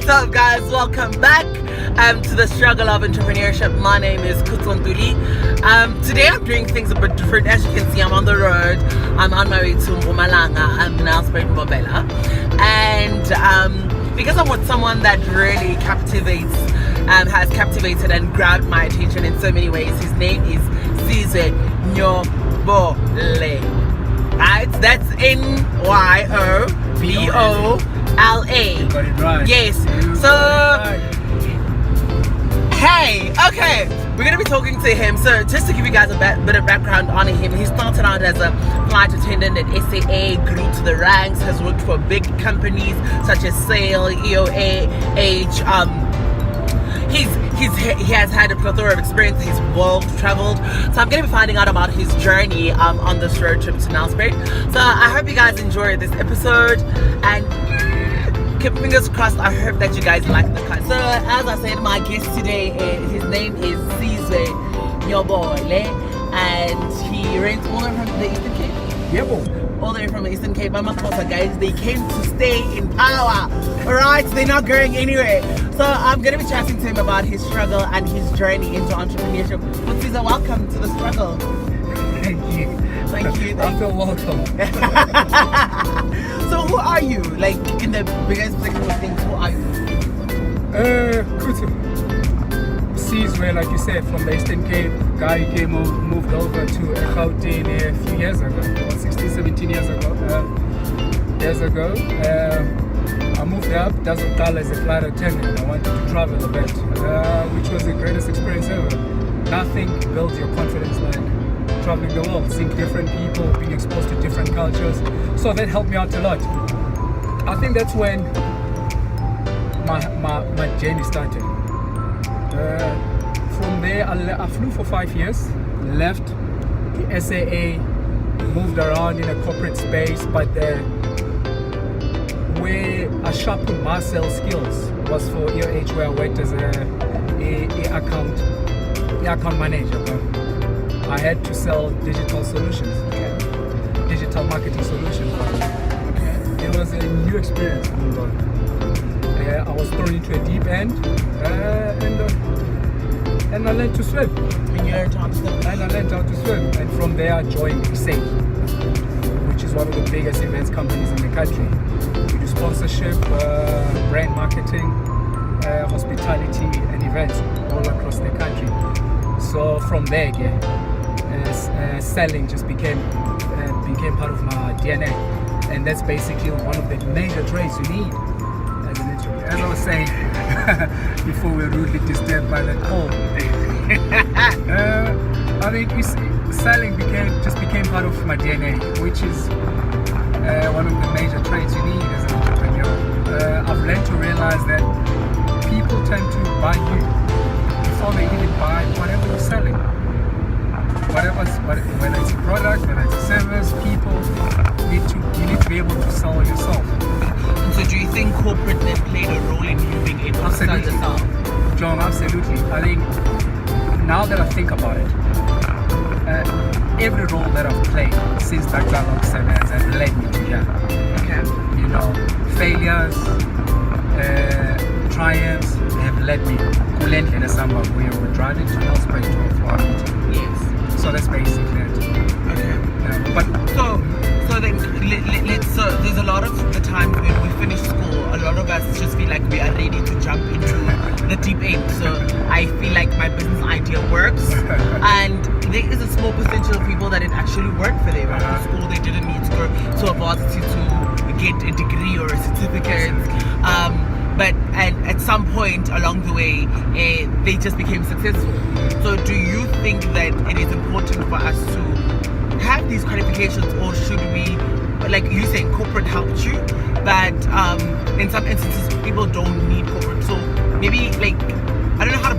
up, guys? Welcome back to the struggle of entrepreneurship. My name is Kutlantuli. Today I'm doing things a bit different. As you can see, I'm on the road. I'm on my way to Mpumalanga. I'm now spreading Mobela. And because I'm with someone that really captivates, has captivated and grabbed my attention in so many ways. His name is Sizwe Nyobole. Right? That's Nyobole. You got it right. Yes. So, hey, okay. We're going to be talking to him. So, just to give you guys a bit of background on him, he started out as a flight attendant at SAA, grew to the ranks, has worked for big companies such as Sail, EOA, he has had a plethora of experience. He's world traveled. So I'm going to be finding out about his journey on this road trip to Nelspruit. So I hope you guys enjoyed this episode and keep fingers crossed. I hope that you guys like the cut. So as I said, my guest today, his name is Sizwe Nyobole, and he rents all the way from the Eastern Cape. Yep. All the way from the Eastern Cape. I'm guys, they came to stay in power. Alright, they're not going anywhere. So I'm going to be chatting to him about his struggle and his journey into entrepreneurship. But Sizwe, welcome to the struggle. Thank you. Thank you. I feel welcome. So who are you? Like, in the biggest perspective of things, who are you? Kutu. Sizwe, like you said, from the Eastern Cape. Guy came moved over to Gauteng a few years ago, or 16, 17 years ago. I moved up, doesn't call as a flight attendant. I wanted to travel a bit, which was the greatest experience ever. Nothing builds your confidence like traveling the world, seeing different people, being exposed to different cultures. So that helped me out a lot. I think that's when my journey started. From there, I flew for 5 years, left the SAA, moved around in a corporate space, but where I sharpened my sales skills was for EOH, where I worked as a account manager. I had to sell digital solutions, digital marketing solutions. It was a new experience. I was thrown into a deep end, and I learned to swim. And you learned how to swim? And I learned how to swim. And from there I joined SAIL, which is one of the biggest events companies in the country. We do sponsorship, brand marketing, hospitality and events all across the country. So from there, selling just became part of my DNA. And that's basically one of the major traits you need as an entrepreneur. As I was saying before we were rudely disturbed by that call. I mean, selling became part of my DNA, which is one of the major traits you need as an entrepreneur. I've learned to realize that people tend to buy you before they even buy whatever you're selling. Whether it's a product, whether it's a service, people you need to be able to sell yourself. And so do you think corporate then played a role in you being able to sell yourself? John, absolutely. I think now that I think about it, every role that I've played since that dialogue has led me to here. Okay. You know, failures, triumphs have led me. Kulendle Nesamba, we were driving to Nelspruit to a floor meeting. Yes. So that's basically it. Okay. But so then so there's a lot of the time when we finish school, a lot of us just feel like we are ready to jump into the deep end. So I feel like my business idea works, and there is a small percentage of people that it actually worked for them. After school, they didn't need to go to a varsity to get a degree or a certificate. But at some point along the way, they just became successful. So do you think that it is important for us to have these qualifications, or should we, like you saying, corporate helped you, but in some instances people don't need corporate? So maybe, like, I don't know how to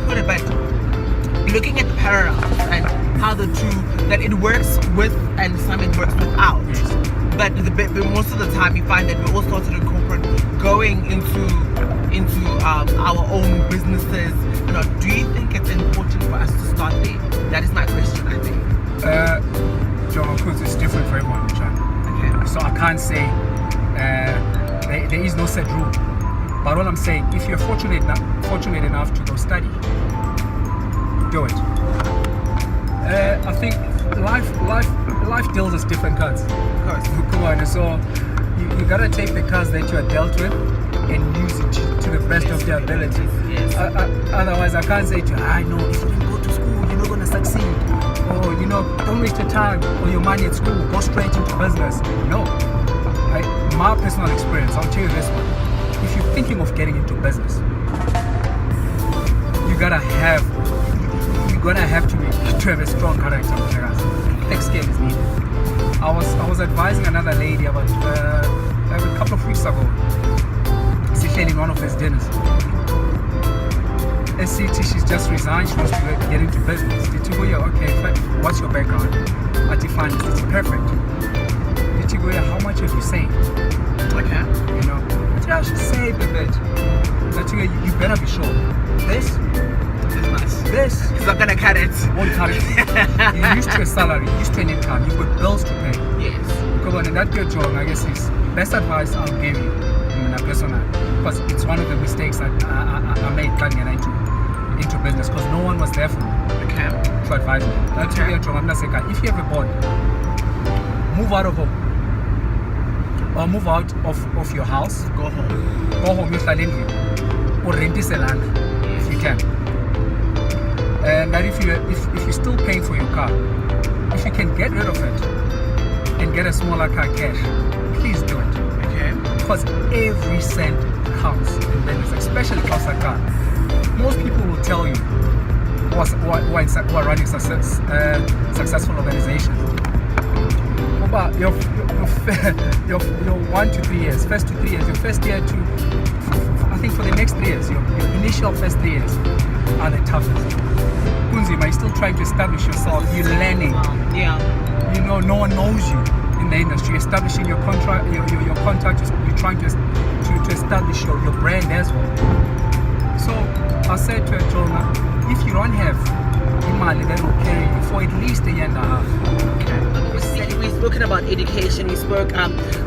put it, but looking at the parallels and how the two, that it works with and some it works without. But most of the time you find that we all started in corporate, going into our own businesses. You know, do you think it's important for us to start there? That is my question, I think. John, of course, it's different for everyone, John. Okay. So I can't say there is no set rule. But all I'm saying, if you're fortunate enough to go study, do it. I think life deals us different cards. Of course. Come on, so you gotta take the cards that you are dealt with and use it to the best of your ability. Yes. Otherwise, I can't say to you, I know if you didn't go to school, you're not gonna succeed. Or don't waste your time or your money at school. Go straight into business. No. My personal experience, I'll tell you this one. If you're thinking of getting into business, you're gonna have to have a strong character. Thick skin is needed. I was advising another lady about a couple of weeks ago. She shared in one of these dinners. SCT, she's just resigned. She wants to get into business. Did you go, yeah, okay, what's your background? I define this. It's perfect. Did you go, yeah, how much have you saved? Okay. I should save a bit. That you better be sure. This is nice. This is not gonna cut it. Won't cut it. You're used to a salary, you're used to an income, you've got bills to pay. Yes. Come on, and that good job, I guess, is best advice I'll give you. Because it's one of the mistakes that I made getting into business, because no one was there for me. Okay. To advise me. That's really a job. I'm not saying, if you have a bond, move out of home. Or move out of your house. Go home. Go home, or rent a land if you can. And that if you're still paying for your car, if you can get rid of it and get a smaller car cash, please do it. Okay. Because every cent counts in business, especially cost a car. Most people will tell you who are running successful organizations. About your 1 to 3 years, first to 3 years, your first year to, I think for the next 3 years, your initial first 3 years are the toughest. Kunzima, you're still trying to establish yourself, you're learning. Yeah. No one knows you in the industry. You're establishing your contract, your contact, you're trying to establish your brand as well. So I said to her, Jonah, if you don't have money that will carry you for at least a year and a half. Okay. We've spoken about education. We spoke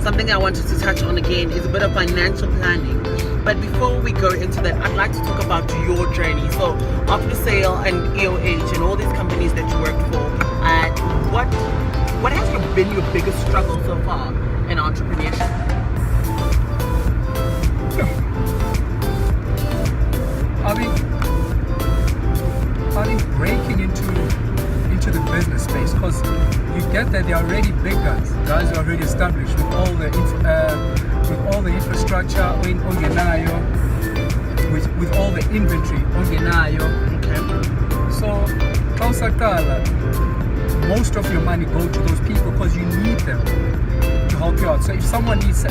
something I wanted to touch on again is a bit of financial planning. But before we go into that, I'd like to talk about your journey. So after sale and EOH and all these companies that you worked for, what has been your biggest struggle so far in entrepreneurship? I think breaking into the business space, because you get that they're already big guys who are already established with all the infrastructure on Genayo, with all the inventory on Genayo. Okay. So most of your money go to those people because you need them to help you out. So if someone needs,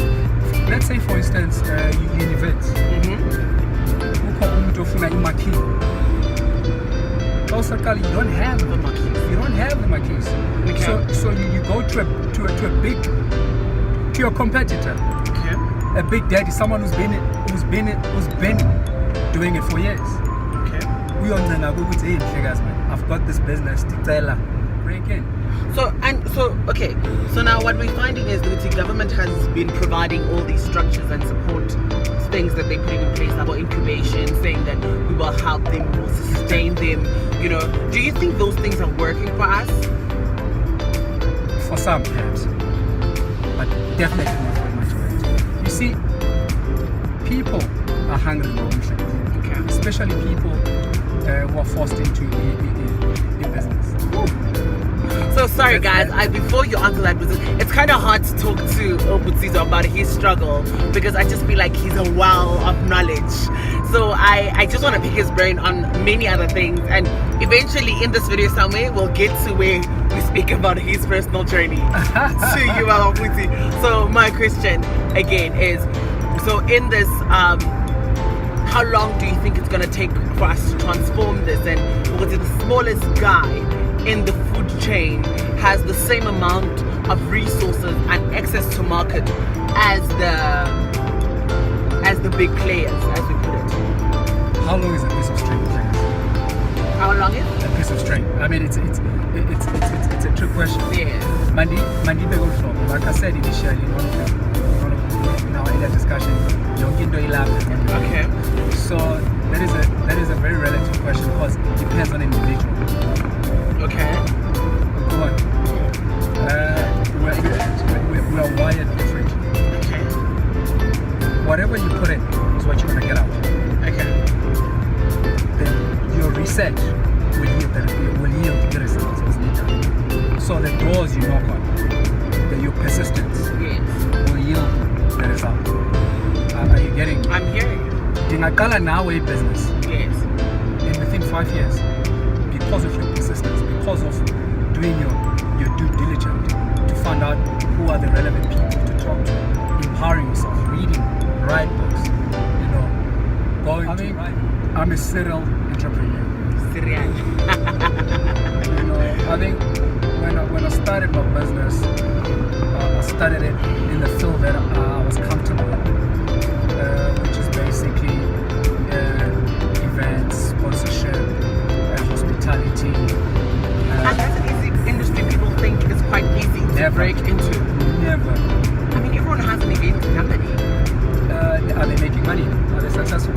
let's say for instance, Univets, you don't have the marquees. You don't have the marquees. Okay. So you go to your competitor. Okay. A big daddy, someone who's been doing it for years. Okay. I've got this business to tell break in. So now what we're finding is that the government has been providing all these structures and support things that they're putting in place about incubation, saying that we will help them, we will sustain them. Do you think those things are working for us? For some, perhaps, but definitely not for much of it. You see, people are hungry for options. Okay. Especially people who are forced into the business. So sorry guys, before you answer that, it's kind of hard to talk to Sizwe about his struggle because I just feel like he's a well of knowledge. So I just want to pick his brain on many other things, and eventually in this video somewhere we'll get to where we speak about his personal journey to you. So my question again is, so in this, how long do you think it's going to take for us to transform this? And was it the smallest guy in the food chain has the same amount of resources and access to market as the big players, as we put it? How long is a piece of string? How long is a piece of string? I mean, it's a trick question. Yeah. Mandi, like I said initially, one of the in our earlier discussion, Okay. so that is a very relative question because it depends on individual. Okay. Go on. We are wired differently. Okay. Whatever you put in is what you're gonna get out. Okay. Then your research will yield the results as later. So the doors you knock on, your persistence Yes. will yield the result. Are you getting me? I'm hearing you. Dingakala now a business, Yes. and within 5 years, because of your persistence, because of doing your due diligence to find out who are the relevant people to talk to, empowering yourself, reading, write books, I'm a serial entrepreneur. Syrian. I think when I started my business, I started it in the field that I was comfortable in, which is basically events, sponsorship, hospitality. And that's an easy industry people think is quite easy to break into. Never. I mean, everyone has an event company. Are they making money? Are they successful?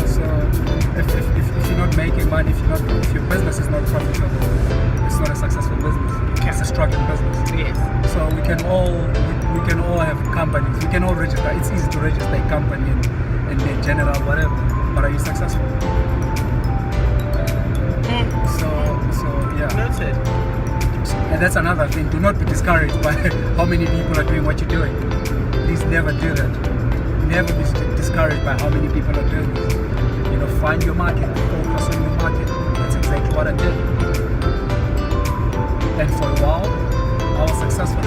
So if you're not making money, if your business is not profitable, it's not a successful business. It's a struggling business. Yes. So we can all have companies. We can all register. It's easy to register a company and be general whatever. But are you successful? So yeah. Noted. And that's another thing. Do not be discouraged by how many people are doing what you're doing. Please never do that. Never be discouraged by how many people are doing this. Find your market, focus on your market. That's exactly what I did. And for a while, I was successful.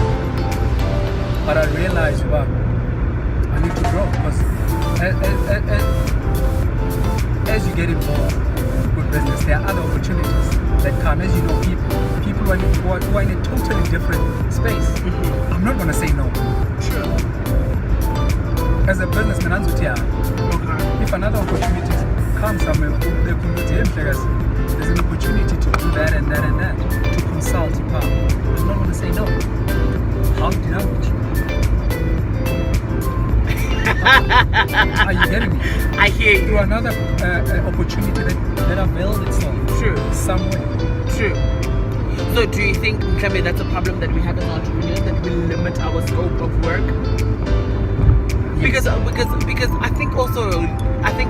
But I realized, wow, I need to grow because as you get involved with business, there are other opportunities that come. As you know, people who are in a totally different space. Mm-hmm. I'm not going to say no. True. As a businessman, Okay. if another opportunity comes somewhere, there's an opportunity to do that and that and that, to consult, I'm not going to say no. How did I reach you? Are you getting me? I hear you. Through another opportunity that availed itself. True. Somewhere. True. So do you think, Mklambe, that's a problem that we have as entrepreneurs, that we limit our scope of work? Yes. Because I think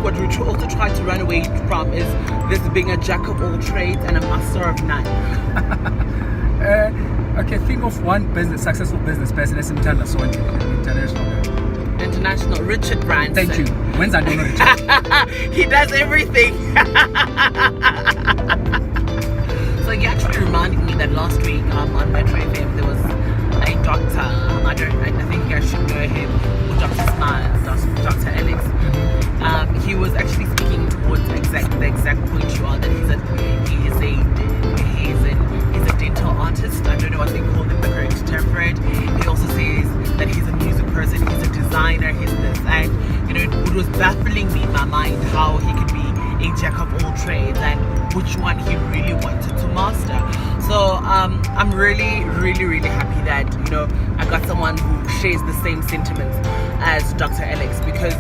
what we also try to run away from is this being a jack of all trades and a master of none. Okay, think of one successful business person as international. Richard Branson. Thank you. When's I don't know Richard? He does everything. So you actually reminded me that last week on Metro FM there was a doctor. I think I should know him. Dr. Smiles, Dr. Alex. He was actually speaking towards the exact point you are, that he's a dental artist. I don't know what they call him, the correct term for it. He also says that he's a music person, he's a designer, he's this, and it was baffling me in my mind how he could be a jack of all trades and which one he really wanted to master. So I'm really, really, really happy that I got someone who shares the same sentiments as Dr. Alex, because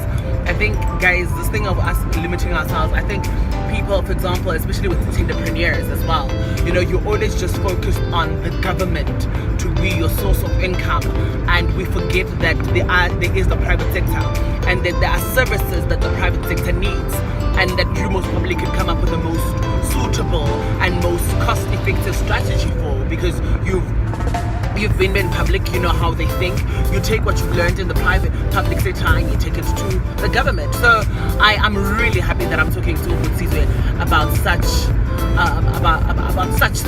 I think, guys, this thing of us limiting ourselves, I think people, for example, especially with entrepreneurs as well, you're always just focused on the government to be your source of income, and we forget that there is the private sector, and that there are services that the private sector needs, and that you most probably could come up with the most suitable and most cost-effective strategy for, because you've been in public, you know how they think. You take what you've learned in the public sector and you take it to the government. So I am really happy that I'm talking to Sizwe about such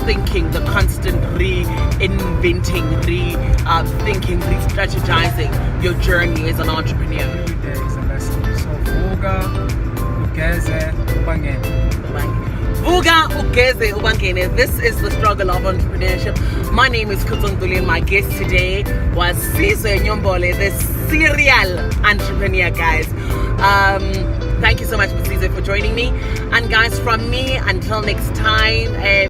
thinking, the constant reinventing, thinking, re-strategizing your journey as an entrepreneur. Every day is a lesson. So vuga, ugeze, ubangene. Vuga ugeze ubangene. This is the struggle of entrepreneurship. My name is Kutunduli and my guest today was Sizwe Nyobole, the serial entrepreneur, guys. Thank you so much, Sizwe, for joining me. And guys, from me, until next time.